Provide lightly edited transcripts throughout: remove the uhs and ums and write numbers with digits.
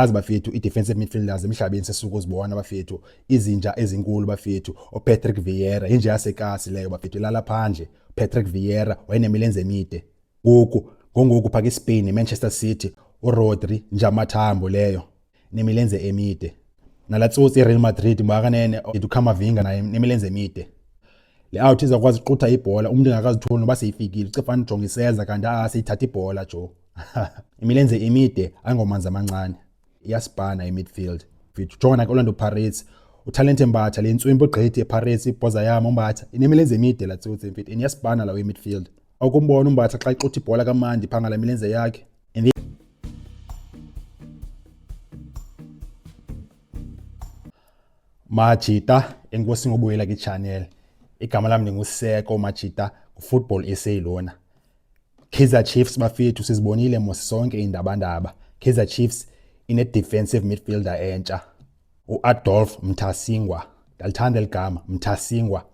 azi bafethu i-defensive midfielders emhlabeni sesuku uzibona bafethu izinja ezinkulu bafethu Patrick Vieira inje yasekasi leyo bafethu ilala phandle. Patrick Vieira wayenemilenze emide. Ngoku phaka eSpain Manchester City uRodri njamathambo leyo nemilenze emide. Nalatsotsi eReal Madrid makanene uKamavinga naye nemilenze emide. Le out izakwazi uqutha ibhola umuntu engakazitholi noba seyifikile ucefana ujonga iseza kanti seyithatha ibhola jo. Imilenze emide angomanzi amancane iyasibhana imidfield mfethu jonga ke Orlando Pirates utalent Mbatha le ntswimpo egqithi ePirates ibhoza yama Mbatha inemilenze emide latsotsi mfethu iyasibhana lawo imidfield akumbona uMbatha xa ixutha ibhola kamandi phanga la milenze yakhe. Majita enkosi ngobuyela kwichannel igama lami nguseko Majita kuFootball SA lona. Kaizer Chiefs bafethu sizibonile mosonke indabandaba. Kaizer Chiefs ine defensive midfielder entsha uAdolf Mthasingwa. Dalithanda ligama Mthasingwa.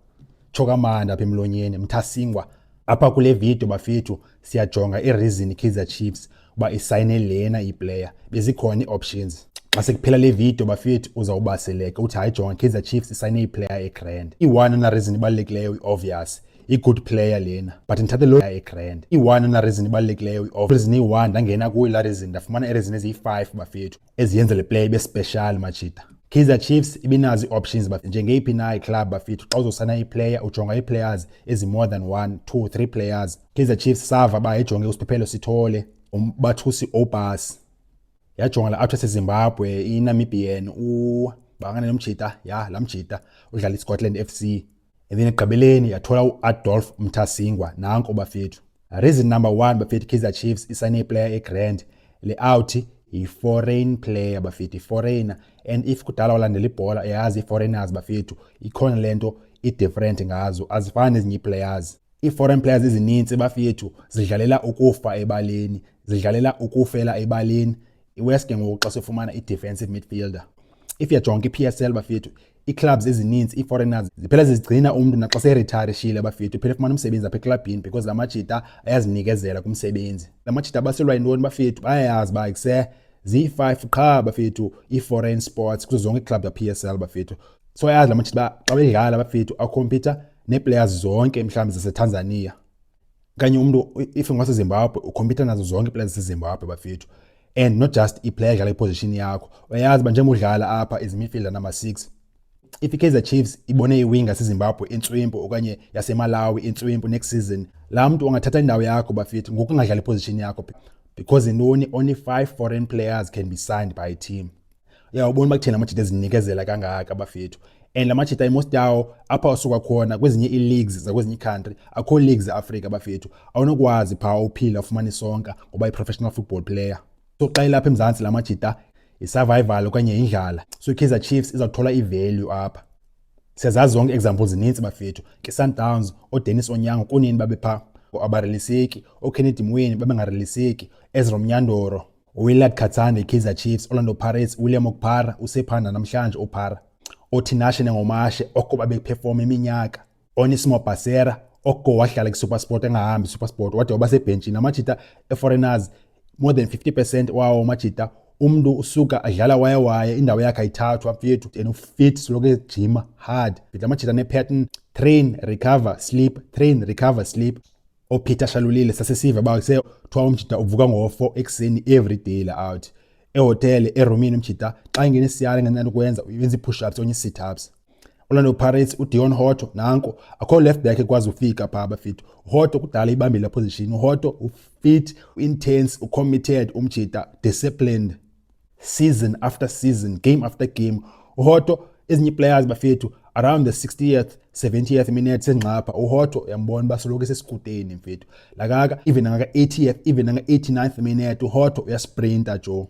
Chokamanda apha emlonyeni Mthasingwa. Apha kule video bafethu siyajonga ireason Kaizer Chiefs ba isayine lena iplayer. Bezikhona ioptions. Xa sekuphela le video bafethu uzawubaseleka uthi hayi jonga Kaizer Chiefs isayine iplayer egrand. I1 na reason ibalulekileyo obvious. I-good player lena but ngithathe lo egrand. I1 na reason ibalulekileyo reason i1 ndangena kuyo la reason ndafumana reason eziyi5 bafethu eziyenza le player ibe special Majita. Kaizer Chiefs ibinazi options bafethu njengeyiphi na club bafethu xa uzosana iplayer ujonga iplayers ezi more than 1 2 3 players. Kaizer Chiefs sava ba ejonge usiphephelo sithole bathusi Obas yajonga la out eZimbabwe iNamibian bangana nomjita la mjita udlala iScotland FC. And then egqibeleni yathola uAdolf Mthasingwa nanko bafethu. Reason number 1 bafethu Kaizer Chiefs isane player egrand le out i-foreign player bafethu foreigner and if kudala ulandela ibhola yazi foreigners bafethu ikhona lento i-different ngazo azifani nezinye players. I-foreign players ezininzi bafethu zidlalela ukufa ebaleni zidlalela ukufela ebaleni iWest ngoku xa sifumana i-defensive midfielder. If yajonga iPSL bafethu i-clubs ezininzi i-foreigners ziphela zizigcina umuntu naxa se-retireshile bafethu phela efumana umsebenzi apha eklabhini because la majita ayazinikezela kumsebenzi. La majita abaselwa yintoni bafethu bayayazi ba ziyi5 qha bafethu i-foreign sports kuzo zonke iiclubs zaPSL bafethu. So yazi la majita xa bedlala bafethu akhompyutha neeplayers zonke mhlawumbe zaseTanzania kanye umuntu if ngwaseZimbabwe ukhompyutha nazo zonke iiplayers zaseZimbabwe bafethu. And not just i-player dlala iposition yakho uyazi njengoba udlala apha as midfielder number 6. If Kaizer Chiefs ibone iwing yaseZimbabwe entswimpo okanye yaseMalawi entswimpo next season la muntu ongathatha indawo yakho bafethu ngokungadlala iposition yakho because only 5 foreign players can be signed by a team. Uyabona bakuthena amajita ezinikezela kangaka bafethu and la majita most yawo apha usuka khona kwezinye i-leagues zakwezinye country akho leagues eAfrica bafethu awunokwazi pha uphila ufumana isonka ngoba i-professional football player. So xa ilapha eMzantsi la majita i-survival okanye indlala so Kaizer Chiefs izawuthola i-value apha. Siyazazi zonke examples zininzi bafethu ke Sundowns oDennis Onyango kunini babe pha abareliseki oKennedy Mweni babengareliseki Ezra Mnyandoro uWillard Khatsane Kaizer Chiefs Orlando Pirates William Okpara usephanda namhlanje oPara oTinashe nengomashe okho babeperform iminyaka Onisimo Basera okho wahlala kuSuperSport engahambi SuperSport wade wabasebhenchini amajita eforeigners more than 50% wawo majita umuntu usuka adlala waya indawo yakhe ayithathwa mfethu and ufit siloke ejima hard la majita ne-pattern train recover sleep oPeter Shalulile sasesiva bakuse kuthiwa umjita uvuka ngo4 ekseni every day la out ehotel eromini umjita xa ingena isiyale ngenani ukwenza uyenza i-push ups onye sit ups. Orlando Pirates uDion Hoto nanko akho left back ekwazi ufika pha bafethu. Hoto kudala ibambe la position Hoto ufit intense ucommitted umjita disciplined season after season game after game. Hoto ezinye players bafethu around the 60th 70th minute senqapha uHoto uyambona basoloko sesikuteni mfethu lakaka even ngaka 80th even ngaka 89th minute uHoto uyasprinta jo.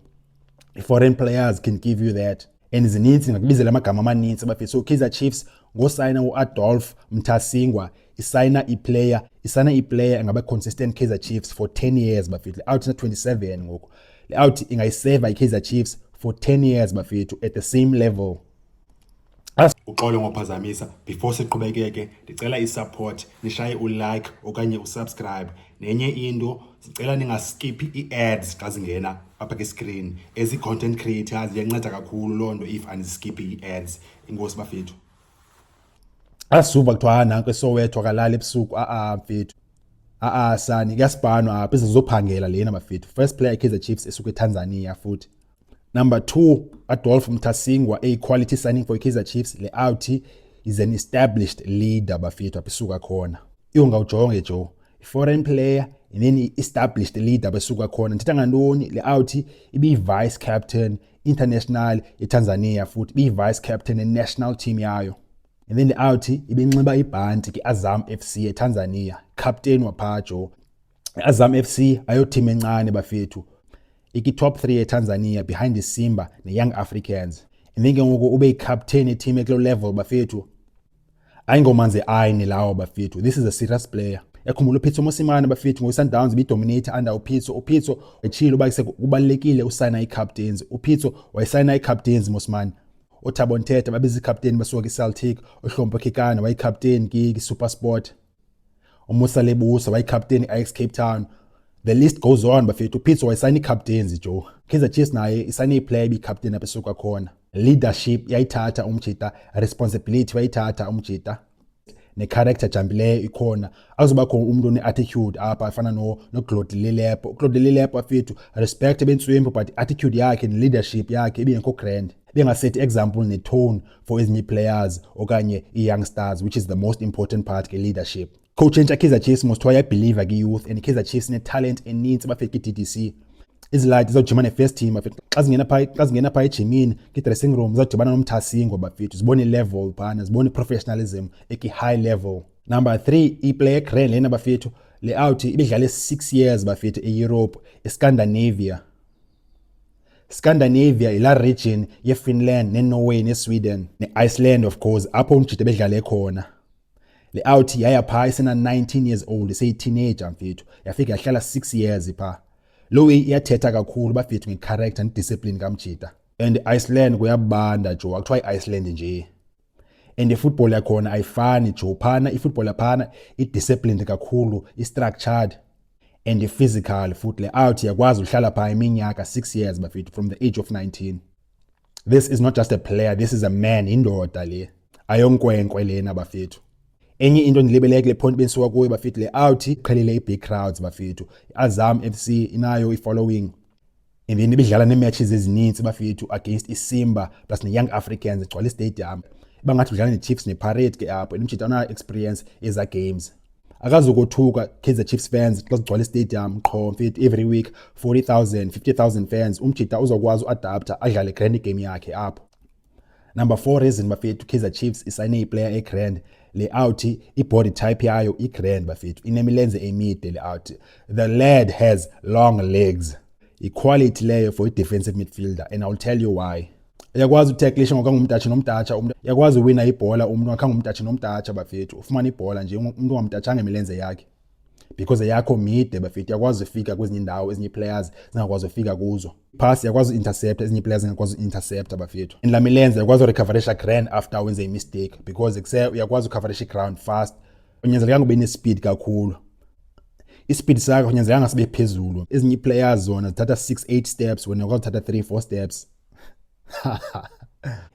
Foreign players can give you that and zininzi ngakubizela amagama amaninzi bafethu. So Kaizer Chiefs ngosayina uAdolf Mthasingwa isayina iplayer engaba consistent Kaizer Chiefs for 10 years bafethu out na 27 ngoku le out ingayiseva iKaizer Chiefs for 10 years bafethu at the same level. Uxolo ngophazamisa, before siqhubekeke ndicela isupport, nishaye ulike okanye usubscribe. Nenye into sicela ningaskiphi ii-ads xa zingena apha kwi-screen. As i-content creators iyanceda kakhulu loo nto if aniskiphi ii-ads. Inkosi bafethu. Asuva kuthiwa nanko eSoweto akalali ebusuku mfethu. Sani kuyasibhanwa apha izizophangela lena bafethu. First player Kaizer Chiefs esuka eTanzania futhi. Number 2, Adolph Mtasingwa, a quality signing for Kaizer Chiefs. Leout is an established leader bafethu abisuka khona. Ungawujonge Joe, foreign player and then established leader besuka khona. Ndithetha ngantoni? Leout ibi-vice captain international eTanzania futhi ibi-vice captain e-national team yayo. And then Leout ibinxiba ibhanti ki-Azam FC eTanzania, captain wapha Joe. Azam FC ayo team encane bafethu. Iki-top 3 eTanzania behind the Simba ne-Young Africans. And then ke ngoku ube yi-captain e-team eklo level bafethu. Ayingomanzi ayini lawo bafethu. This is a serious player. Yakhumbula uPitso Mosimane bafethu ngo-Sundowns ibidominate under uPitso. uPitso echilo uba kubalekile usayina i-captains. uPitso wayesayina i-captains Mosimane. uThabo Nthethe babezi-captain basuka ki-Celtic. uHlompo Kekana wayi-captain ki-SuperSport. uMusa Lebusa wayi-captain i-Ajax Cape Town. The list goes on bafethu. uPitso wayesayina i-captains Joe. Kaizer Chiefs naye isayina i-player bi-captain abasuka khona. Leadership yayithatha umjita, responsibility wayithatha umjita, ne-character jambileyo ikhona. Akuzoba khona umuntu one-attitude apha afana no-Glody Lelope. uGlody Lelope bafethu respect ebentswempu, but attitude yakhe ne-leadership yakhe ibingekho grand. Bengasethi example ne-tone for ezinye players okanye i-youngsters, which is the most important part ke-leadership. Coach entsha Kaizer Chiefs mostly uyabelieve ki-youth, and Kaizer Chiefs ne-talent eninzi bafethu ki-DDC. Iziladi zizawujima ne-first team bafethu. Xa zingena phaa ejimini ki-dressing room zizawudibana noMthasingwa bafethu. Zibone i-level phana, zibone i-professionalism eki-high level. Number 3, iplayer grand lena bafethu. Leout ibidlale 6 years bafethu e-Europe, eScandinavia. Scandinavia ila region ye-Finland, ne-Norway, ne-Sweden, ne-Iceland of course, apho umjida bedlale khona. Leout yaya phaa isena 19 years old, iseyi-teenager mfethu. Yafika yahlala 6 years phaa. Lo iyathetha kakhulu bafethu nge-character ne-discipline kamjida. And Iceland kuyabanda Joe, akuthiwa i-Iceland nje. And i-football yakhona ayifani Joe, phana i-football yaphana i-disciplined kakhulu, i-structured and i-physical futhi. Leout yakwazi uhlala phaa iminyaka 6 years bafethu from the age of 19. This is not just a player, this is a man, indoda le. Ayonkwenkwe lena bafethu. Enye into ndilibeleke kule point benisuka kuyo bafethu, Leout iqhelile i-big crowds bafethu. Azam FC inayo i-following. And then ibidlala ne-matches ezininzi bafethu against iSimba plus ne-Young Africans egcwala i-stadium. Bangathi udlala ne-Chiefs ne-Parade ke apho. Umjida una-experience eza games. Akazukothuka Kaizer Chiefs fans xa zigcwala i-stadium qho mfethu every week 40,000, 50,000 fans. Umjida uzokwazi uadapta adlale grand game yakhe apho. Number 4 reason bafethu Kaizer Chiefs isayine i-player e-grand. Leout i-body type yayo i-grand bafethu, inemilenze emide Leout. The lad has long legs. Equality leyo for i-defensive midfielder, and I'll tell you why. Uyakwazi utacklisha ngokangumtachi nomtacha, uyakwazi uwina ibhola umuntu akangumtachi nomtacha bafethu. Ufumana ibhola nje umuntu ongamtachanga imilenze yakhe. Because yakho mide bafethu, yakwazi ufika kwezinye indawo ezinye players zingakwazi ufika kuzo. Pass yakwazi intercept ezinye players zingakwazi intercept bafethu. And la milenze yakwazi recoverisha grand after wenze mistake, because uyakwazi ucoverisha ground fast. Unyenzelekanga ube ne-speed kakhulu. I-speed sakho unyenzelekanga sibe phezulu. Ezinye players zona zithatha 6-8 steps wena ukwazi uthatha 3-4 steps.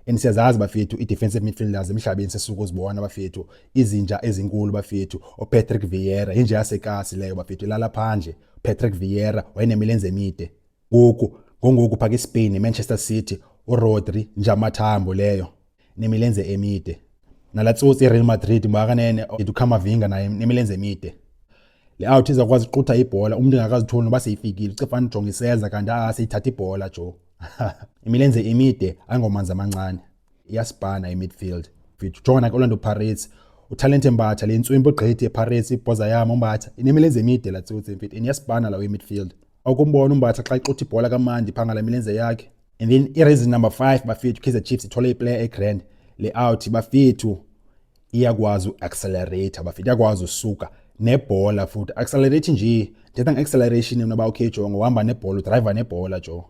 And siyazazi bafethu i-defensive midfielders emhlabeni sesuku uzibona bafethu, izinja ezinkulu bafethu. Patrick Vieira inje yasekasi leyo bafethu, ilala phandle. Patrick Vieira wayenemilenze emide. Ngoku phaka eSpain neManchester City, uRodri nje amathambo leyo nemilenze emide. Nalatsotsi eReal Madrid mbakanene uKamavinga naye nemilenze emide. Leout izakwazi uqutha ibhola umuntu engakazitholi noba seyifikile, ucefana ujonga iseza kanti seyithatha ibhola Joe. Imilenze emide angomanzi amancane, iyasibhana i-midfield. Mfethu jonga Orlando Pirates, utalent Mbatha le ntswimpo gqithi ePirates, ibhoza yami Mbatha inemilenze emide latsotsi mfethu, iyasibhana lawo i-midfield. Akumbona uMbatha xa iqutha ibhola kamandi phanga la milenze yakhe. And then i-reason number 5 bafethu Kaizer Chiefs ithole i-player e-grand. Leout bafethu iyakwazi u-accelerate bafethu, iyakwazi usuka nebhola futhi. Accelerate nje, ndithetha nge-acceleration noba okay Joe, ngohamba nebhola, udriver nebhola Joe.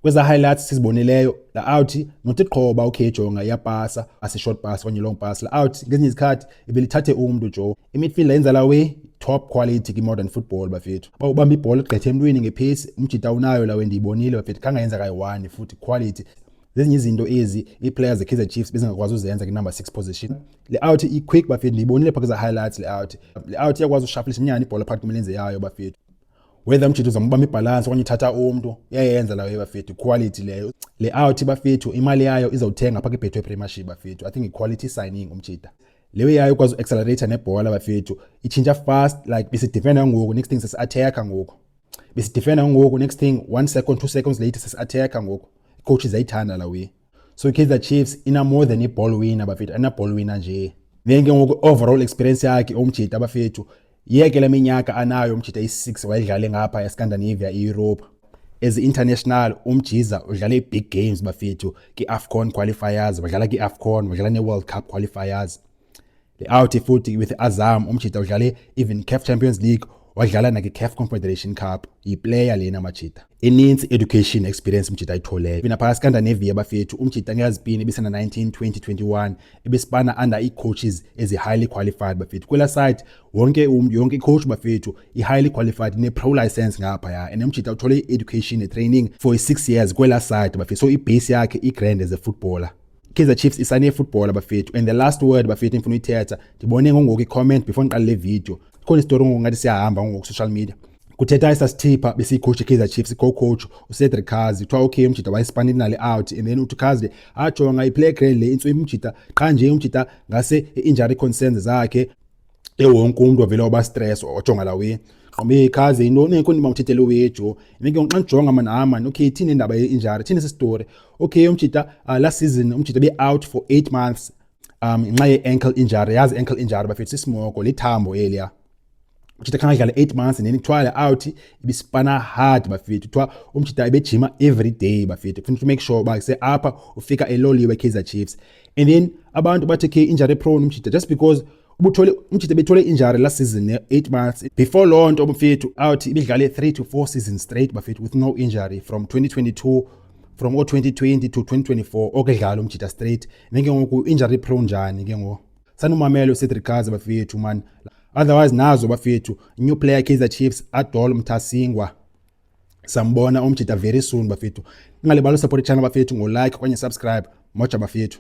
kweza highlights sizibonileyo la out nothi qhoba okay jonga iyapasa ase short pass okanye long pass la out ngezinye izikhathi ibelithathe umuntu jo imidfielder yenza la way top quality ki modern football bafethu bawubamba ibhola egqethe emntwini ngepace umjita unayo la wendiyibonile bafethu kangayenza kayi1 futhi quality zezinye izinto ezi iplayers eKaizer Chiefs bezingakwazi uzenza number 6 position le out iquick bafethu ndiyibonile phakathi za highlights le out iyakwazi ushuffle iminyane ibhola phakathi kumilenze yayo bafethu whether umjita uzambamba ibalance okanye uthatha umuntu yayenza lawo bafethu quality leyo le out bafethu imali yayo izawuthenga phakathi Betway Premiership bafethu I think quality signing umjita leyo yayo ukwazi accelerator nebhola bafethu ichinja fast like besidefender ngoku next thing sesi attacker ngoku besidefender ngoku next thing 1 second 2 seconds later sesi attacker ngoku coaches ayithanda la way so Kaizer Chiefs ina more than a ball winner bafethu ana ball winner nje ngeke ngoku overall experience yakhe umjita bafethu yeke leminyaka anayo umjita i6 wayedlale ngapha eScandinavia eEurope as international umjiza udlala big games bafethu ki AFCON qualifiers badlala ki AFCON badlala ne World Cup qualifiers le out futhi with Azam umjita udlale even CAF Champions League wadlala na ki CAF Confederation Cup iplayer lena machita eninzi education experience umjita ayitholeyo bina phaka Scandinavia bafethu umjita ngiyazipini bisana 19 2021 ebesibana under i-coaches ezi highly qualified bafethu kwela side yonke coach bafethu i-highly qualified ne-pro license ngapha ya and umjita uthole i-education ne-training for 6 years kwela side bafethu so i-base yakhe i-grand as a footballer Kaizer Chiefs isane footballer bafethu and the last word bafethu ngifuna uyithetha ndibone ngoku i-comment before ngiqale le video khona istory ngathi siyahamba ngoku social media kuthetha isasithipha besicoach Kaizer Chiefs co-coach uCedric Kazi uthiwa okay umjita wayispanile nale out and then uthi Kazi ajonga iplay grand le inswe umjita qha nje umjita ngase injury concerns zakhe wonke umuntu wavela oba stress ojonga la we qombe Kazi intoni enkonde mamthethele wejo ngeke ngiqanjonga manama okay thini indaba ye-injury thini story okay umjita last season umjita be out for 8 months nxa ye-ankle injury yazi ankle injury bafethu sisimoko lithambo eliya umjita kangadlala 8 months and then kuthiwa out ibispana hard bafethu kuthiwa umjita ebejima every day bafethu kufanele to make sure ba se apha ufika eloliwe Kaizer Chiefs and then abantu bathi ke injury prone umjita just because ubuthole umjita bethole injury last season 8 months before lonto bafethu out ibidlale 3 to 4 seasons straight bafethu with no injury from 2022 from 2020 to 2024 okudlala umjita straight ngeke ngoku injury prone njani ke ngo sanumamelo Cedric Kazi bafethu man otherwise nazo bafethu new player Kaizer Chiefs Adol Mthasingwa sambona umjita very soon bafethu ngalibalo support channel bafethu ngo like kwenye subscribe moja bafethu